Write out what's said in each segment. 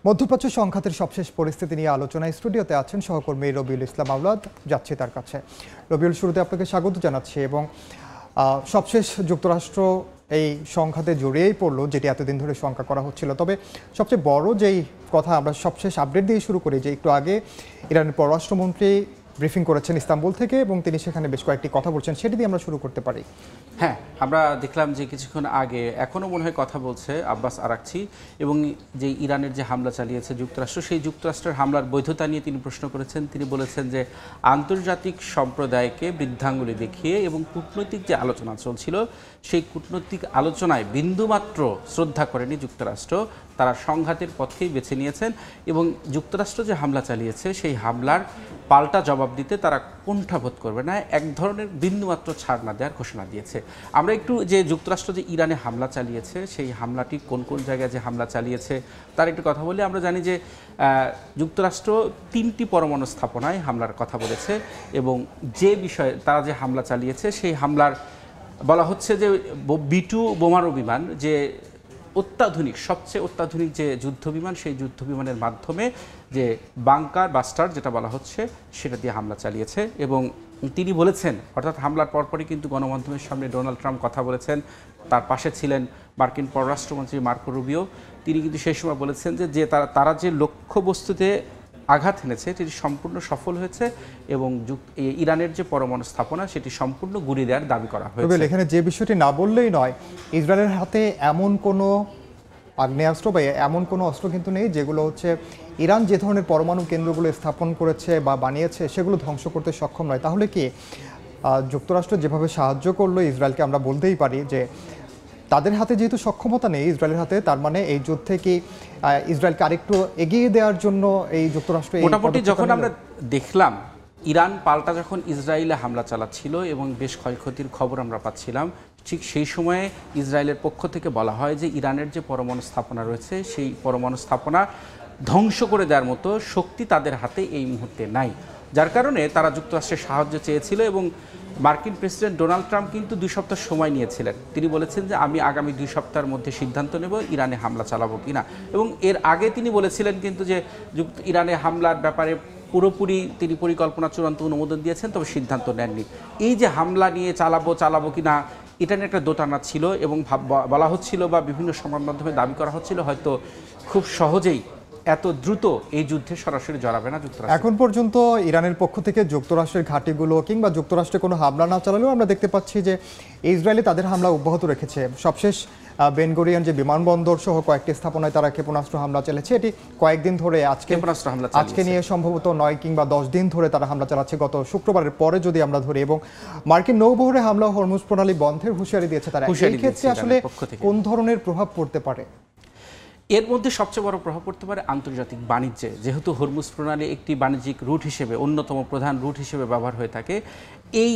মধ্যপ্রাচ্য সংঘাতের সবশেষ পরিস্থিতি নিয়ে আলোচনায় স্টুডিওতে আছেন সহকর্মী রবিউল ইসলাম আওলাদ। যাচ্ছি তার কাছে। রবিউল, শুরুতে আপনাকে স্বাগত জানাচ্ছি এবং সবশেষ যুক্তরাষ্ট্র এই সংঘাতে জড়িয়েই পড়লো, যেটি এতদিন ধরে শঙ্কা করা হচ্ছিল। তবে সবচেয়ে বড় যেই কথা আমরা সবশেষ আপডেট দিয়ে শুরু করি, যে একটু আগে ইরানের পররাষ্ট্রমন্ত্রী ব্রিফিং করেছেন ইস্তাম্বুল থেকে এবং তিনি সেখানে বেশ কয়েকটি কথা বলছেন, সেটি দিয়ে আমরা শুরু করতে পারি। হ্যাঁ, আমরা দেখলাম যে কিছুক্ষণ আগে এখনও মনে হয় কথা বলছে আব্বাস আরাকচি, এবং যে ইরানের যে হামলা চালিয়েছে যুক্তরাষ্ট্র, সেই যুক্তরাষ্ট্রের হামলার বৈধতা নিয়ে তিনি প্রশ্ন করেছেন। তিনি বলেছেন যে আন্তর্জাতিক সম্প্রদায়কে বৃদ্ধাঙ্গুলি দেখিয়ে এবং কূটনৈতিক যে আলোচনা চলছিল, সেই কূটনৈতিক আলোচনায় বিন্দুমাত্র শ্রদ্ধা করেনি যুক্তরাষ্ট্র। তারা সংঘাতের পথকেই বেছে নিয়েছেন এবং যুক্তরাষ্ট্র যে হামলা চালিয়েছে সেই হামলার পাল্টা জবাব দিতে তারা কুণ্ঠাবোধ করবে না, এক ধরনের বিন্দুমাত্র ছাড় না দেওয়ার ঘোষণা দিয়েছে। আমরা একটু যে যুক্তরাষ্ট্র যে ইরানে হামলা চালিয়েছে, সেই হামলাটি কোন কোন জায়গায় যে হামলা চালিয়েছে তার একটু কথা বলি। আমরা জানি যে যুক্তরাষ্ট্র 3টি পরমাণু স্থাপনায় হামলার কথা বলেছে এবং যে বিষয়ে তারা যে হামলা চালিয়েছে সেই হামলার বলা হচ্ছে যে B2 বোমারু বিমান, যে অত্যাধুনিক সবচেয়ে অত্যাধুনিক যে যুদ্ধ বিমান, সেই যুদ্ধ বিমানের মাধ্যমে যে বাংকার বাস্টার যেটা বলা হচ্ছে সেটা দিয়ে হামলা চালিয়েছে। এবং তিনি বলেছেন, অর্থাৎ হামলার পরপরই কিন্তু গণমাধ্যমের সামনে ডোনাল্ড ট্রাম্প কথা বলেছেন, তার পাশে ছিলেন মার্কিন পররাষ্ট্রমন্ত্রী মার্কো রুবিও। তিনি কিন্তু সেই সময় বলেছেন যে তারা যে লক্ষ্যবস্তুতে আঘাত এনেছে সেটি সম্পূর্ণ সফল হয়েছে এবং ইরানের যে পরমাণু স্থাপনা সেটি সম্পূর্ণ গুঁড়িয়ে দেওয়ার দাবি করা হয়েছে। এখানে যে বিষয়টি না বললেই নয়, ইসরায়েলের হাতে এমন কোনো আগ্নেয়াস্ত্র বা এমন কোনো অস্ত্র কিন্তু নেই যেগুলো হচ্ছে ইরান যে ধরনের পরমাণু কেন্দ্রগুলো স্থাপন করেছে বা বানিয়েছে সেগুলো ধ্বংস করতে সক্ষম নয়। তাহলে কি যুক্তরাষ্ট্র যেভাবে সাহায্য করলো ইসরায়েলকে, আমরা বলতেই পারি যে তাদের হাতে যেহেতু সক্ষমতা নেই ইসরায়েলের হাতে, তার মানে এই যুদ্ধে কি ইসরায়েলকে আরেকটু এগিয়ে দেওয়ার জন্য এই যুক্তরাষ্ট্র মোটামুটি যখন আমরা দেখলাম ইরান পাল্টা যখন ইসরায়েলে হামলা চালাচ্ছিল এবং বেশ ক্ষয়ক্ষতির খবর আমরা পাচ্ছিলাম, ঠিক সেই সময়ে ইসরায়েলের পক্ষ থেকে বলা হয় যে ইরানের যে পরমাণু স্থাপনা রয়েছে সেই পরমাণু স্থাপনা ধ্বংস করে দেওয়ার মতো শক্তি তাদের হাতে এই মুহূর্তে নাই, যার কারণে তারা যুক্তরাষ্ট্রের সাহায্য চেয়েছিল। এবং মার্কিন প্রেসিডেন্ট ডোনাল্ড ট্রাম্প কিন্তু 2 সপ্তাহ সময় নিয়েছিলেন। তিনি বলেছেন যে আমি আগামী 2 সপ্তাহের মধ্যে সিদ্ধান্ত নেব ইরানে হামলা চালাবো কিনা। এবং এর আগে তিনি বলেছিলেন কিন্তু যে ইরানে হামলার ব্যাপারে পুরোপুরি তিনি পরিকল্পনা চূড়ান্ত অনুমোদন দিয়েছেন, তবে সিদ্ধান্ত নেননি। এই যে হামলা নিয়ে চালাবো কিনা, এটা নিয়ে একটা দোটানা ছিল এবং বলা হচ্ছিল বা বিভিন্ন সংবাদ মাধ্যমে দাবি করা হচ্ছিল হয়তো খুব সহজেই এত দ্রুত এই যুদ্ধে সরাসরি জড়াবে না যুক্তরাষ্ট্র। এখন পর্যন্ত ইরানের পক্ষ থেকে যুক্তরাষ্ট্রের ঘাঁটিগুলো কিংবা যুক্তরাষ্ট্রে কোনো হামলা না চালালেও আমরা দেখতে পাচ্ছি যে ইসরায়েলে তাদের হামলা অব্যাহত রেখেছে। সবশেষ বেন গুরিয়ন যে বিমানবন্দর সহ কয়েকটি স্থাপনায় তারা ক্ষেপণাস্ত্র হামলা চালিয়েছে। এটি কয়েকদিন ধরে আজকে নিয়ে সম্ভবত 9 কিংবা 10 দিন ধরে তারা হামলা চালাচ্ছে, গত শুক্রবারের পরে যদি আমরা ধরি। এবং মার্কিন নৌবহরে হামলা হরমুজ প্রণালী বন্ধের হুঁশিয়ারি দিয়েছে তারা। এই ক্ষেত্রে আসলে কোন ধরনের প্রভাব পড়তে পারে? এর মধ্যে সবচেয়ে বড় প্রভাব পড়তে পারে আন্তর্জাতিক বাণিজ্যে, যেহেতু হরমুজ প্রণালী একটি বাণিজ্যিক রুট হিসেবে অন্যতম প্রধান রুট হিসেবে ব্যবহার হয়ে থাকে। এই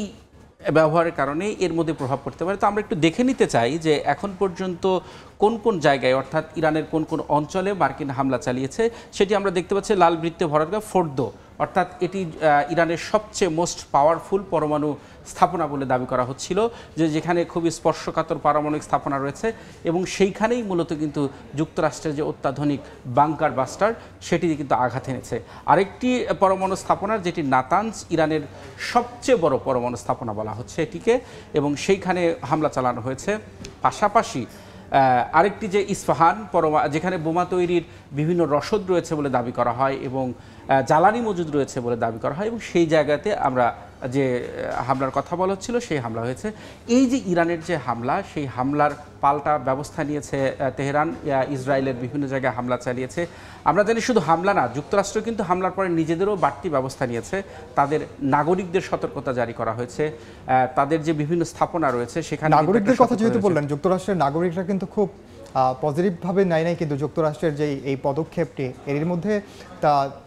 ব্যবহারের কারণে এর মধ্যে প্রভাব পড়তে পারে। তো আমরা একটু দেখে নিতে চাই যে এখন পর্যন্ত কোন কোন জায়গায়, অর্থাৎ ইরানের কোন কোন অঞ্চলে মার্কিন হামলা চালিয়েছে সেটি আমরা দেখতে পাচ্ছি। লাল বৃত্তে ভরা ফোর্দো, অর্থাৎ এটি ইরানের সবচেয়ে মোস্ট পাওয়ারফুল পরমাণু স্থাপনা বলে দাবি করা হচ্ছিল, যেখানে খুবই স্পর্শকাতর পারমাণবিক স্থাপনা রয়েছে এবং সেইখানেই মূলত কিন্তু যুক্তরাষ্ট্রের যে অত্যাধুনিক বাংকার বাস্টার সেটি কিন্তু আঘাত এনেছে। আরেকটি পরমাণু স্থাপনা যেটি নাতানজ, ইরানের সবচেয়ে বড় পরমাণু স্থাপনা বলা হচ্ছে এটিকে, এবং সেইখানে হামলা চালানো হয়েছে। পাশাপাশি আরেকটি যে ইস্পাহান যেখানে বোমা তৈরির বিভিন্ন রসদ রয়েছে বলে দাবি করা হয় এবং জ্বালানি মজুদ রয়েছে বলে দাবি করা হয়, এবং সেই জায়গাতে আমরা যে হামলার কথা বলা হচ্ছিল সেই হামলা হয়েছে। এই যে ইরানের যে হামলা, সেই হামলার পাল্টা ব্যবস্থা নিয়েছে তেহরান, ইসরায়েলের বিভিন্ন জায়গায় হামলা চালিয়েছে। আমরা জানি শুধু হামলা না, যুক্তরাষ্ট্র কিন্তু হামলার পরে নিজেদেরও বাড়তি ব্যবস্থা নিয়েছে। তাদের নাগরিকদের সতর্কতা জারি করা হয়েছে, তাদের যে বিভিন্ন স্থাপনা রয়েছে সেখানে। নাগরিকদের কথা যেহেতু বললেন, যুক্তরাষ্ট্রের নাগরিকরা কিন্তু খুব পজিটিভভাবে নাই কিন্তু যুক্তরাষ্ট্রের যে এই পদক্ষেপটি, এর মধ্যে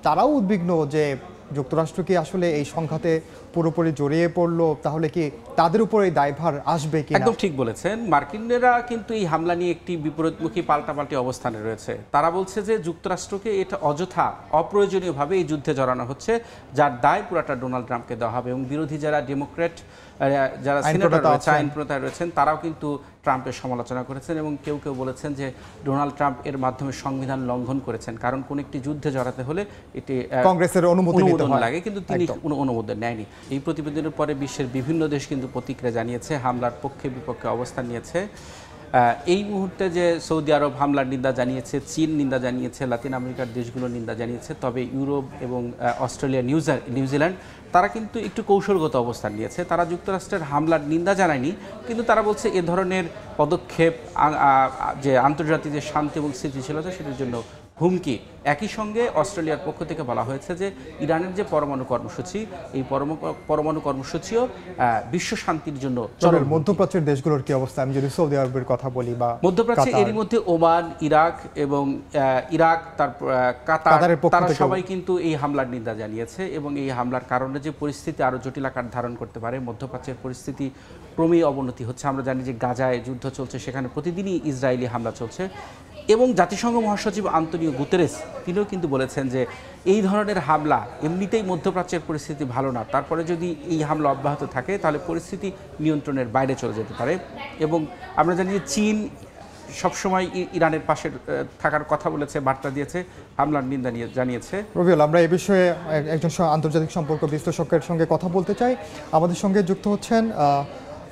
তারাও উদ্বিগ্ন যে যুক্তরাষ্ট্র কি আসলে এই সংঘাতে পুরোপুরি জড়িয়ে পড়লো, তাহলে কি তাদের উপর এই দায়ভার আসবে কি? একদম ঠিক বলেছেন। মার্কিনরা কিন্তু এই হামলা নিয়ে একটি বিপরীতমুখী পাল্টাপাল্টি অবস্থানে রয়েছে। তারা বলছে যে যুক্তরাষ্ট্রকে এটা অযথা অপ্রয়োজনীয়ভাবে এই যুদ্ধে জড়ানো হচ্ছে, যার দায় পুরাটা ডোনাল্ড ট্রাম্পকে দেওয়া হবে। এবং বিরোধী যারা ডেমোক্র্যাট, যারা সিনেটর রয়েছে, আইন প্রণেতা রয়েছেন, তারাও কিন্তু ট্রাম্পের সমালোচনা করেছেন এবং কেউ কেউ বলেছেন যে ডোনাল্ড ট্রাম্প এর মাধ্যমে সংবিধান লঙ্ঘন করেছেন, কারণ কোন একটি যুদ্ধে জড়াতে হলে এটি কংগ্রেসের অনুমোদন লাগে, কিন্তু তিনি অনুমোদন নেয়নি। এই প্রতিবেদনের পরে বিশ্বের বিভিন্ন দেশ কিন্তু প্রতিক্রিয়া জানিয়েছে, হামলার পক্ষে বিপক্ষে অবস্থান নিয়েছে। এই মুহূর্তে যে সৌদি আরব হামলার নিন্দা জানিয়েছে, চীন নিন্দা জানিয়েছে, লাতিন আমেরিকার দেশগুলো নিন্দা জানিয়েছে, তবে ইউরোপ এবং অস্ট্রেলিয়া, নিউজিল্যান্ড তারা কিন্তু একটু কৌশলগত অবস্থান নিয়েছে। তারা যুক্তরাষ্ট্রের হামলার নিন্দা জানায়নি, কিন্তু তারা বলছে এ ধরনের পদক্ষেপ যে আন্তর্জাতিক যে শান্তি এবং স্থিতিশীলতা সেটার জন্য হুমকি। একই সঙ্গে অস্ট্রেলিয়ার পক্ষ থেকে বলা হয়েছে যে ইরানের যে পরমাণু কর্মসূচি, এই পরমাণু কর্মসূচিও বিশ্ব শান্তির জন্য। মধ্যপ্রাচ্যের দেশগুলোর কি অবস্থা? আমি যদি সৌদি আরবের কথা বলি বা মধ্যপ্রাচ্যে, এরই মধ্যে ওমান, ইরাক এবং তারপর কাতার, তারা সবাই কিন্তু এই হামলার নিন্দা জানিয়েছে এবং এই হামলার কারণে যে পরিস্থিতি আরও জটিল আকার ধারণ করতে পারে, মধ্যপ্রাচ্যের পরিস্থিতি ক্রমেই অবনতি হচ্ছে। আমরা জানি যে গাজায় যুদ্ধ চলছে, সেখানে প্রতিদিনই ইসরায়েলি হামলা চলছে এবং জাতিসংঘ মহাসচিব আন্তোনিও গুতেরেস তিনিও কিন্তু বলেছেন যে এই ধরনের হামলা, এমনিতেই মধ্যপ্রাচ্যের পরিস্থিতি ভালো না, তারপরে যদি এই হামলা অব্যাহত থাকে তাহলে পরিস্থিতি নিয়ন্ত্রণের বাইরে চলে যেতে পারে। এবং আমরা জানি যে চীন সবসময় ইরানের পাশে থাকার কথা বলেছে, বার্তা দিয়েছে, হামলার নিন্দা জানিয়েছে। রবিউল, আমরা এই বিষয়ে একজন আন্তর্জাতিক সম্পর্ক বিশ্লেষকের সঙ্গে কথা বলতে চাই। আমাদের সঙ্গে যুক্ত হচ্ছেন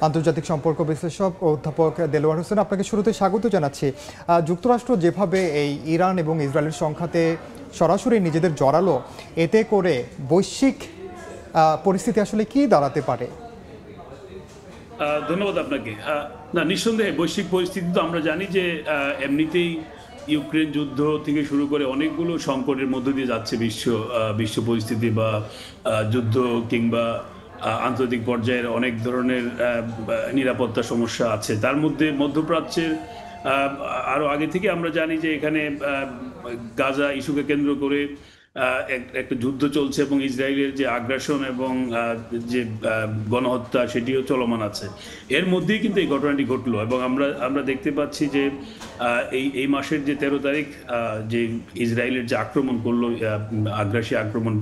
আন্তর্জাতিক সম্পর্ক বিশ্লেষক অধ্যাপক দেলোয়ার হোসেন। আপনাকে শুরুতে স্বাগত জানাচ্ছি। যুক্তরাষ্ট্র যেভাবে এই ইরান এবং ইসরায়েলের সংঘাতে সরাসরি নিজেদের জড়ালো, এতে করে বৈশ্বিক পরিস্থিতি আসলে কি দাঁড়াতে পারে? ধন্যবাদ আপনাকে। না, নিঃসন্দেহে বৈশ্বিক পরিস্থিতি তো আমরা জানি যে এমনিতেই ইউক্রেন যুদ্ধ থেকে শুরু করে অনেকগুলো সংকটের মধ্য দিয়ে যাচ্ছে বিশ্ব পরিস্থিতি বা যুদ্ধ কিংবা আন্তর্জাতিক পর্যায়ের অনেক ধরনের নিরাপত্তা সমস্যা আছে। তার মধ্যে মধ্যপ্রাচ্যের আরও আগে থেকে আমরা জানি যে এখানে গাজা ইস্যুকে কেন্দ্র করে একটা যুদ্ধ চলছে এবং ইসরায়েলের যে আগ্রাসন এবং যে গণহত্যা সেটিও চলমান আছে। এর মধ্যেই কিন্তু এই ঘটনাটি ঘটলো এবং আমরা দেখতে পাচ্ছি যে এই মাসের যে 13 তারিখ যে ইসরায়েলের যে আক্রমণ করলো, আগ্রাসী আক্রমণ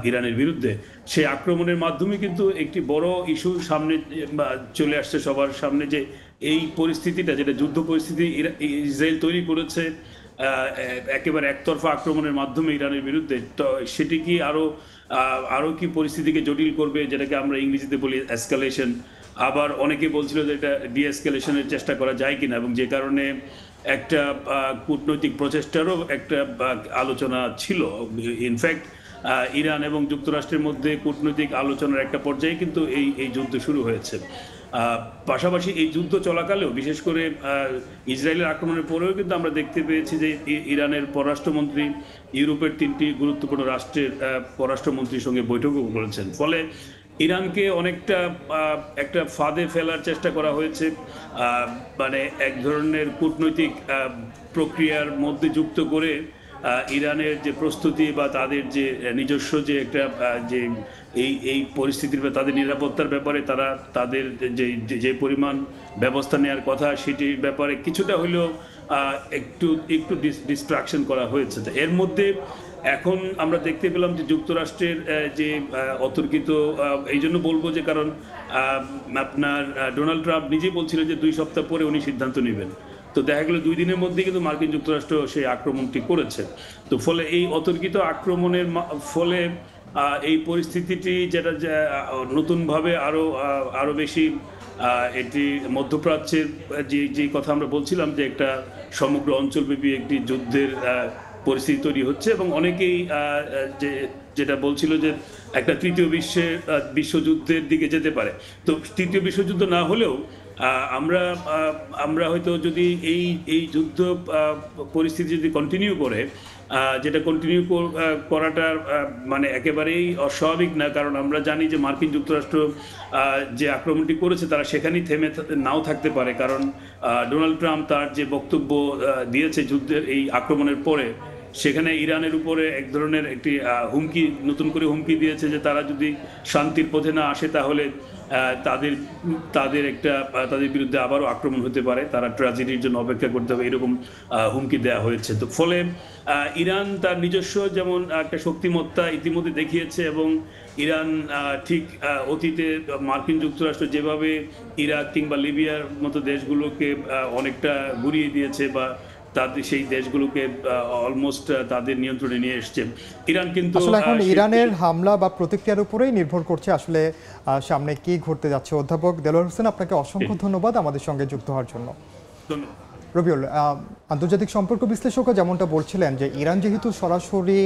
ইরানের বিরুদ্ধে, সেই আক্রমণের মাধ্যমে কিন্তু একটি বড় ইস্যু সামনে চলে আসছে সবার সামনে, যে এই পরিস্থিতিটা, যেটা যুদ্ধ পরিস্থিতি ইসরায়েল তৈরি করেছে একেবারে একতরফা আক্রমণের মাধ্যমে ইরানের বিরুদ্ধে, তো সেটি কি আরো কি পরিস্থিতিকে জটিল করবে, যেটাকে আমরা ইংরেজিতে বলি এসকালেশন। আবার অনেকে বলছিল যে এটা ডিএসকালেশনের চেষ্টা করা যায় কিনা, এবং যে কারণে একটা কূটনৈতিক প্রচেষ্টারও একটা আলোচনা ছিল। ইনফ্যাক্ট ইরান এবং যুক্তরাষ্ট্রের মধ্যে কূটনৈতিক আলোচনার একটা পর্যায়ে কিন্তু এই যুদ্ধ শুরু হয়েছে। পাশাপাশি এই যুদ্ধ চলাকালেও, বিশেষ করে ইসরায়েলের আক্রমণের পরেও কিন্তু আমরা দেখতে পেয়েছি যে ইরানের পররাষ্ট্রমন্ত্রী ইউরোপের 3টি গুরুত্বপূর্ণ রাষ্ট্রের পররাষ্ট্রমন্ত্রীর সঙ্গে বৈঠকও করেছেন। ফলে ইরানকে অনেকটা একটা ফাঁদে ফেলার চেষ্টা করা হয়েছে, মানে এক ধরনের কূটনৈতিক প্রক্রিয়ার মধ্যে যুক্ত করে ইরানের যে প্রস্তুতি বা তাদের যে নিজস্ব যে একটা যে এই পরিস্থিতির বা তাদের নিরাপত্তার ব্যাপারে তাদের যে পরিমাণ ব্যবস্থা নেওয়ার কথা, সেটির ব্যাপারে কিছুটা হলেও একটু ডিস্ট্রাকশন করা হয়েছে। এর মধ্যে এখন আমরা দেখতে পেলাম যে যুক্তরাষ্ট্রের যে অতর্কিত, এই জন্য বলবো যে কারণ আপনার ডোনাল্ড ট্রাম্প নিজেই বলছিলেন যে 2 সপ্তাহ পরে উনি সিদ্ধান্ত নেবেন। তো দেখা গেল 2 দিনের মধ্যে কিন্তু মার্কিন যুক্তরাষ্ট্র সেই আক্রমণটি করেছে। তো ফলে এই অতর্কিত আক্রমণের ফলে এই পরিস্থিতিটি যেটা নতুনভাবে আরো বেশি এটি মধ্যপ্রাচ্যের যে কথা আমরা বলছিলাম, যে একটা সমগ্র অঞ্চলব্যাপী একটি যুদ্ধের পরিস্থিতি তৈরি হচ্ছে এবং অনেকেই যেটা বলছিল যে একটা তৃতীয় বিশ্বযুদ্ধের দিকে যেতে পারে। তো তৃতীয় বিশ্বযুদ্ধ না হলেও আমরা হয়তো যদি এই যুদ্ধ পরিস্থিতি যদি কন্টিনিউ করে, যেটা কন্টিনিউ করাটা মানে একেবারেই অস্বাভাবিক না, কারণ আমরা জানি যে মার্কিন যুক্তরাষ্ট্র যে আক্রমণটি করেছে তারা সেখানেই থেমে নাও থাকতে পারে, কারণ ডোনাল্ড ট্রাম্প তার যে বক্তব্য দিয়েছে যুদ্ধের এই আক্রমণের পরে, সেখানে ইরানের উপরে এক ধরনের একটি হুমকি, নতুন করে হুমকি দিয়েছে যে তারা যদি শান্তির পথে না আসে তাহলে তাদের তাদের বিরুদ্ধে আবারও আক্রমণ হতে পারে, তারা ট্র্যাজেডির জন্য অপেক্ষা করতে হবে, এরকম হুমকি দেওয়া হয়েছে। তো ফলে ইরান তার নিজস্ব যেমন একটা শক্তিমত্তা ইতিমধ্যে দেখিয়েছে, এবং ইরান ঠিক অতীতে মার্কিন যুক্তরাষ্ট্র যেভাবে ইরাক কিংবা লিবিয়ার মতো দেশগুলোকে অনেকটা গুড়িয়ে দিয়েছে বা তাদের সেই দেশগুলোকে অলমোস্ট তাদের নিয়ন্ত্রণে নিয়ে এসছে, ইরান কিন্তু আসলে এখন ইরানের হামলা বা প্রতিক্রিয়ার উপরেই নির্ভর করছে আসলে সামনে কি ঘটতে যাচ্ছে। অধ্যাপক দেলোয়ার হোসেন, আপনাকে অসংখ্য ধন্যবাদ আমাদের সঙ্গে যুক্ত হওয়ার জন্য। ধন্যবাদ। রবিউল, আন্তর্জাতিক সম্পর্ক বিশ্লেষকও যেমনটা বলছিলেন যে ইরান যেহেতু সরাসরি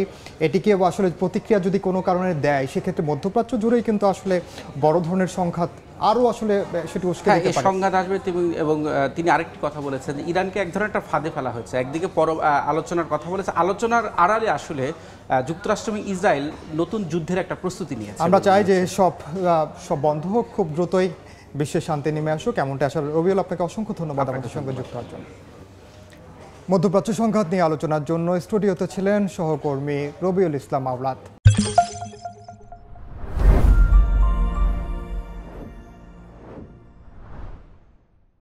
এটিকে আসলে প্রতিক্রিয়া যদি কোনো কারণে দেয়, সেক্ষেত্রে মধ্যপ্রাচ্য জুড়েই কিন্তু আসলে বড় ধরনের সংঘাত আরও আসলে সেটি উস্কে দিতে পারে। সংঘাত আসবে। এবং তিনি আরেকটি কথা বলেছেন, ইরানকে এক ধরনের একটা ফাঁদে ফেলা হয়েছে। একদিকে আলোচনার কথা বলেছে, আলোচনার আড়ালে আসলে যুক্তরাষ্ট্র এবং ইসরায়েল নতুন যুদ্ধের একটা প্রস্তুতি নিয়েছে। আমরা চাই যে সব বন্ধ হোক, খুব দ্রুতই বিশ্বে শান্তি নেমে আসুক, এমনটা আসলে। রবিউল, আপনাকে অসংখ্য ধন্যবাদ আমাদের সঙ্গে যুক্ত হওয়ার জন্য। মধ্যপ্রাচ্য সংঘাত নিয়ে আলোচনার জন্য স্টুডিওতে ছিলেন সহকর্মী রবিউল ইসলাম আওলাদ।